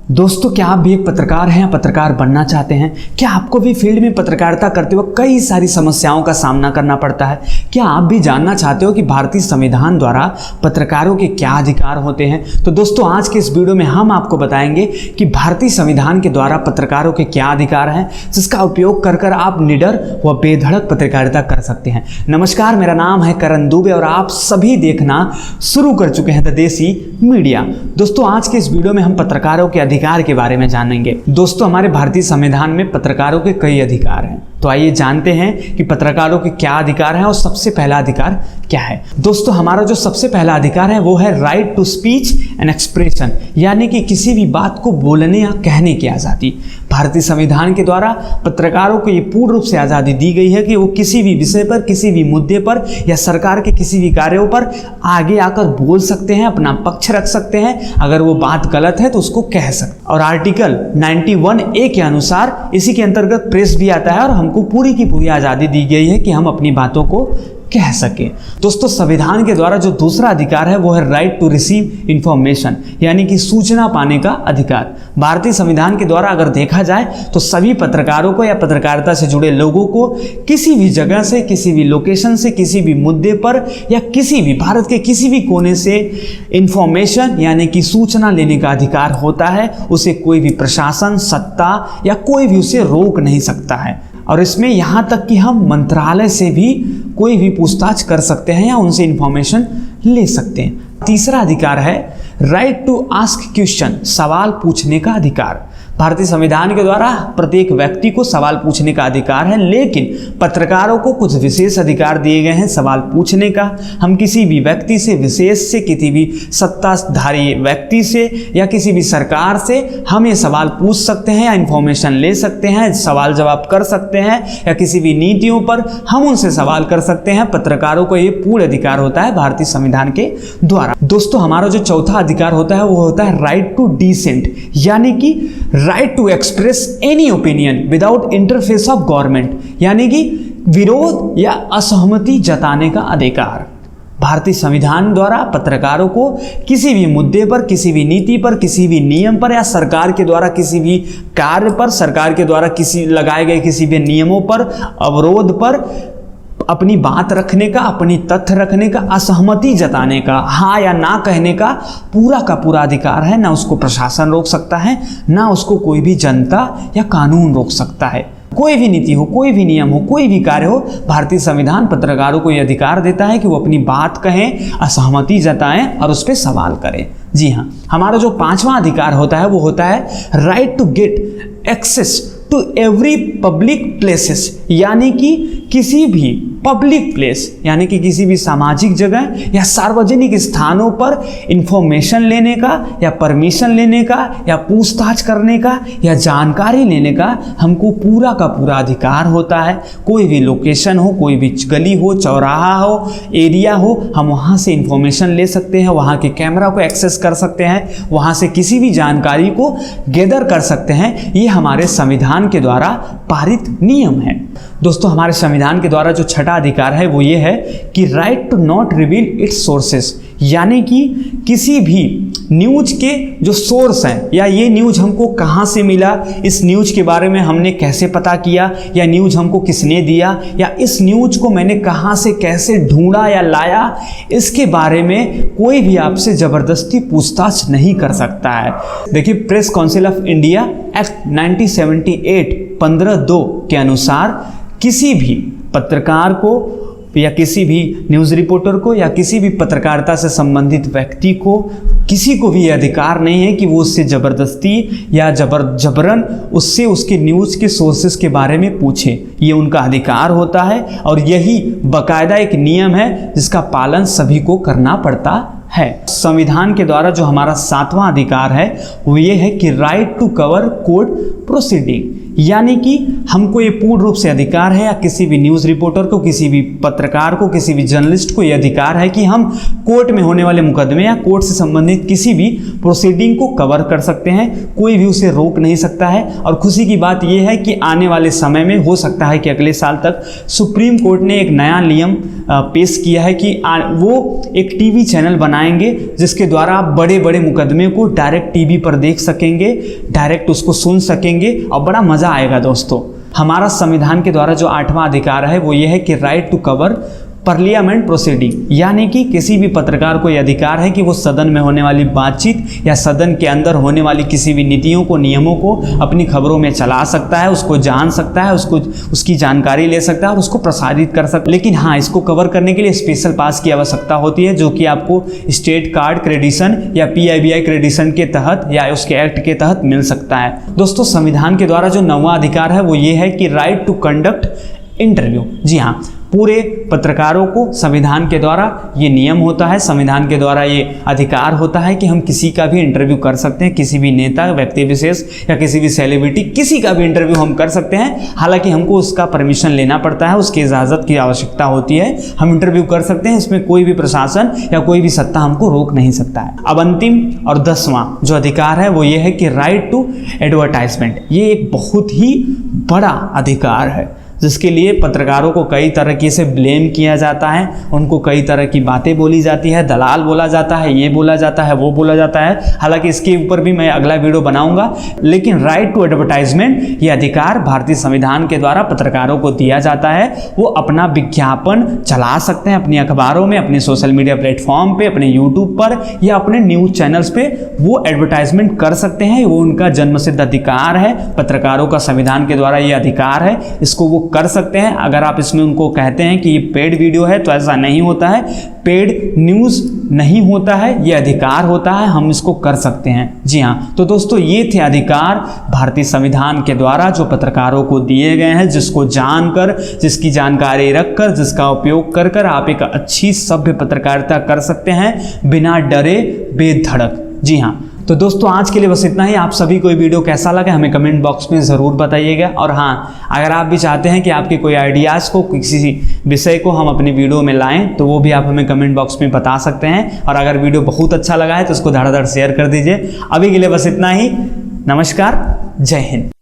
दोस्तों, क्या आप भी एक पत्रकार हैं या पत्रकार बनना चाहते हैं? क्या आपको भी फील्ड में पत्रकारिता करते वक्त कई सारी समस्याओं का सामना करना पड़ता है? क्या आप भी जानना चाहते हो कि भारतीय संविधान द्वारा पत्रकारों के क्या अधिकार होते हैं? तो दोस्तों, आज के इस वीडियो में हम आपको बताएंगे कि भारतीय संविधान के द्वारा पत्रकारों के क्या अधिकार हैं, जिसका उपयोग कर आप निडर व बेधड़क पत्रकारिता कर सकते हैं। नमस्कार, मेरा नाम है करण दुबे और आप सभी देखना शुरू कर चुके हैं द देसी मीडिया। दोस्तों, आज के इस वीडियो में हम पत्रकारों के अधिकार के बारे में जानेंगे। दोस्तों, हमारे भारतीय संविधान में पत्रकारों के कई अधिकार हैं, तो आइए जानते हैं कि पत्रकारों के क्या अधिकार हैं और सबसे पहला अधिकार क्या है। दोस्तों, हमारा जो सबसे पहला अधिकार है वो है right to speech and expression, यानी कि किसी भी बात को बोलने या कहने की आज़ादी। भारतीय संविधान के द्वारा पत्रकारों को ये पूर्ण रूप से आज़ादी दी गई है कि वो किसी भी विषय पर, किसी भी मुद्दे पर या सरकार के किसी भी कार्यों पर आगे आकर बोल सकते हैं, अपना पक्ष रख सकते हैं। अगर वो बात गलत है तो उसको कह सकते हैं। और आर्टिकल 91A के अनुसार इसी के अंतर्गत प्रेस भी आता है और हमको पूरी की पूरी आज़ादी दी गई है कि हम अपनी बातों को कह सके। दोस्तों, संविधान के द्वारा जो दूसरा अधिकार है वो है राइट टू रिसीव इंफॉर्मेशन, यानी कि सूचना पाने का अधिकार। भारतीय संविधान के द्वारा अगर देखा जाए तो सभी पत्रकारों को या पत्रकारिता से जुड़े लोगों को किसी भी जगह से, किसी भी लोकेशन से, किसी भी मुद्दे पर या किसी भी भारत के किसी भी कोने से इंफॉर्मेशन यानी कि सूचना लेने का अधिकार होता है। उसे कोई भी प्रशासन, सत्ता या कोई भी उसे रोक नहीं सकता है। और इसमें यहाँ तक कि हम मंत्रालय से भी कोई भी पूछताछ कर सकते हैं या उनसे इंफॉर्मेशन ले सकते हैं। तीसरा अधिकार है राइट टू आस्क क्वेश्चन, सवाल पूछने का अधिकार। भारतीय संविधान के द्वारा प्रत्येक व्यक्ति को सवाल पूछने का अधिकार है, लेकिन पत्रकारों को कुछ विशेष अधिकार दिए गए हैं सवाल पूछने का। हम किसी भी व्यक्ति से, विशेष से, किसी भी सत्ताधारी व्यक्ति से या किसी भी सरकार से हम ये सवाल पूछ सकते हैं या इंफॉर्मेशन ले सकते हैं, सवाल जवाब कर सकते हैं, या किसी भी नीतियों पर हम उनसे सवाल कर सकते हैं। पत्रकारों को ये पूर्ण अधिकार होता है भारतीय संविधान के द्वारा। दोस्तों, हमारा जो चौथा अधिकार होता है वो होता है राइट टू डिसेंट, यानी कि right to express any opinion without interface of government, यानी कि विरोध या असहमति जताने का अधिकार। भारतीय संविधान द्वारा पत्रकारों को किसी भी मुद्दे पर, किसी भी नीति पर, किसी भी नियम पर या सरकार के द्वारा किसी भी कार्य पर, सरकार के द्वारा किसी लगाए गए किसी भी नियमों पर, अवरोध पर अपनी बात रखने का, अपनी तथ्य रखने का, असहमति जताने का, हाँ या ना कहने का पूरा अधिकार है। ना उसको प्रशासन रोक सकता है, ना उसको कोई भी जनता या कानून रोक सकता है। कोई भी नीति हो, कोई भी नियम हो, कोई भी कार्य हो, भारतीय संविधान पत्रकारों को यह अधिकार देता है कि वो अपनी बात कहें, असहमति जताएं और उस पर सवाल करें। जी हाँ, हमारा जो पांचवा अधिकार होता है वो होता है right to get access to every public places, यानी कि किसी भी पब्लिक प्लेस यानी कि किसी भी सामाजिक जगह या सार्वजनिक स्थानों पर इंफॉर्मेशन लेने का या परमिशन लेने का या पूछताछ करने का या जानकारी लेने का हमको पूरा अधिकार होता है। कोई भी लोकेशन हो, कोई भी गली हो, चौराहा हो, एरिया हो, हम वहाँ से इंफॉर्मेशन ले सकते हैं, वहाँ के कैमरा को एक्सेस कर सकते हैं, वहाँ से किसी भी जानकारी को गैदर कर सकते हैं। ये हमारे संविधान के द्वारा पारित नियम है। दोस्तों, हमारे संविधान के द्वारा जो छठा अधिकार है वो ये है कि right to not reveal its sources, यानी कि किसी भी न्यूज के जो सोर्स हैं या ये न्यूज हमको कहाँ से मिला, इस न्यूज के बारे में हमने कैसे पता किया, या न्यूज हमको किसने दिया, या इस न्यूज को मैंने कहाँ से कैसे ढूंढा या लाया, इसके बारे में कोई भी आपसे ज़बरदस्ती पूछताछ नहीं कर सकता है। देखिए, press council of India act 1978 15(2) के अनुसार किसी भी पत्रकार को या किसी भी न्यूज़ रिपोर्टर को या किसी भी पत्रकारिता से संबंधित व्यक्ति को, किसी को भी ये अधिकार नहीं है कि वो उससे ज़बरदस्ती या जबरन उससे उसके न्यूज़ के सोर्सेस के बारे में पूछे। ये उनका अधिकार होता है और यही बाकायदा एक नियम है जिसका पालन सभी को करना पड़ता है। संविधान के द्वारा जो हमारा सातवां अधिकार है वो ये है कि right to cover court proceeding, यानी कि हमको ये पूर्ण रूप से अधिकार है, या किसी भी न्यूज़ रिपोर्टर को, किसी भी पत्रकार को, किसी भी जर्नलिस्ट को ये अधिकार है कि हम कोर्ट में होने वाले मुकदमे या कोर्ट से संबंधित किसी भी प्रोसीडिंग को कवर कर सकते हैं। कोई भी उसे रोक नहीं सकता है। और खुशी की बात यह है कि आने वाले समय में हो सकता है कि अगले साल तक सुप्रीम कोर्ट ने एक नया नियम पेश किया है कि वो एक टीवी चैनल बनाएंगे जिसके द्वारा आप बड़े बड़े मुकदमे को डायरेक्ट टीवी पर देख सकेंगे, डायरेक्ट उसको सुन सकेंगे और बड़ा मज़ा आएगा। दोस्तों, हमारा संविधान के द्वारा जो 8वां अधिकार है वो ये है कि right to cover parliament proceeding, यानी कि किसी भी पत्रकार को यह अधिकार है कि वो सदन में होने वाली बातचीत या सदन के अंदर होने वाली किसी भी नीतियों को, नियमों को अपनी खबरों में चला सकता है, उसको जान सकता है, उसकी जानकारी ले सकता है और उसको प्रसारित कर सकता है। लेकिन हाँ, इसको कवर करने के लिए स्पेशल पास की आवश्यकता होती है, जो कि आपको स्टेट कार्ड क्रेडिशन या PIBI क्रेडिशन के तहत या उसके एक्ट के तहत मिल सकता है। दोस्तों, संविधान के द्वारा जो 9वां अधिकार है वो ये है कि राइट टू कंडक्ट इंटरव्यू। जी हाँ, पूरे पत्रकारों को संविधान के द्वारा ये नियम होता है, संविधान के द्वारा ये अधिकार होता है कि हम किसी का भी इंटरव्यू कर सकते हैं, किसी भी नेता, व्यक्ति विशेष या किसी भी सेलिब्रिटी, किसी का भी इंटरव्यू हम कर सकते हैं। हालांकि हमको उसका परमिशन लेना पड़ता है, उसकी इजाज़त की आवश्यकता होती है। हम इंटरव्यू कर सकते हैं, इसमें कोई भी प्रशासन या कोई भी सत्ता हमको रोक नहीं सकता है। अब अंतिम और 10वां जो अधिकार है वो ये है कि राइट टू एडवर्टाइजमेंट। ये एक बहुत ही बड़ा अधिकार है जिसके लिए पत्रकारों को कई तरीके से ब्लेम किया जाता है, उनको कई तरह की बातें बोली जाती है, दलाल बोला जाता है, ये बोला जाता है, वो बोला जाता है। हालांकि इसके ऊपर भी मैं अगला वीडियो बनाऊंगा। लेकिन राइट टू एडवर्टाइजमेंट ये अधिकार भारतीय संविधान के द्वारा पत्रकारों को दिया जाता है। वो अपना विज्ञापन चला सकते हैं अपनी अखबारों में, अपने सोशल मीडिया प्लेटफॉर्म पे, अपने यूट्यूब पर या अपने न्यूज़ चैनल्स पे वो एडवर्टाइजमेंट कर सकते हैं। वो उनका जन्मसिद्ध अधिकार है, पत्रकारों का संविधान के द्वारा ये अधिकार है, इसको वो कर सकते हैं। अगर आप इसमें उनको कहते हैं कि ये पेड वीडियो है तो ऐसा नहीं होता है, पेड न्यूज़ नहीं होता है, ये अधिकार होता है, हम इसको कर सकते हैं। जी हाँ, तो दोस्तों ये थे अधिकार भारतीय संविधान के द्वारा जो पत्रकारों को दिए गए हैं, जिसको जानकर, जिसकी जानकारी रखकर, जिसका उपयोग कर कर आप एक अच्छी सभ्य पत्रकारिता कर सकते हैं बिना डरे, बेधड़क। जी हाँ, तो दोस्तों आज के लिए बस इतना ही। आप सभी को ये वीडियो कैसा लगा हमें कमेंट बॉक्स में ज़रूर बताइएगा। और हाँ, अगर आप भी चाहते हैं कि आपके कोई आइडियाज़ को, किसी विषय को हम अपनी वीडियो में लाएं तो वो भी आप हमें कमेंट बॉक्स में बता सकते हैं। और अगर वीडियो बहुत अच्छा लगा है तो उसको धड़ाधड़ शेयर कर दीजिए। अभी के लिए बस इतना ही। नमस्कार, जय हिंद।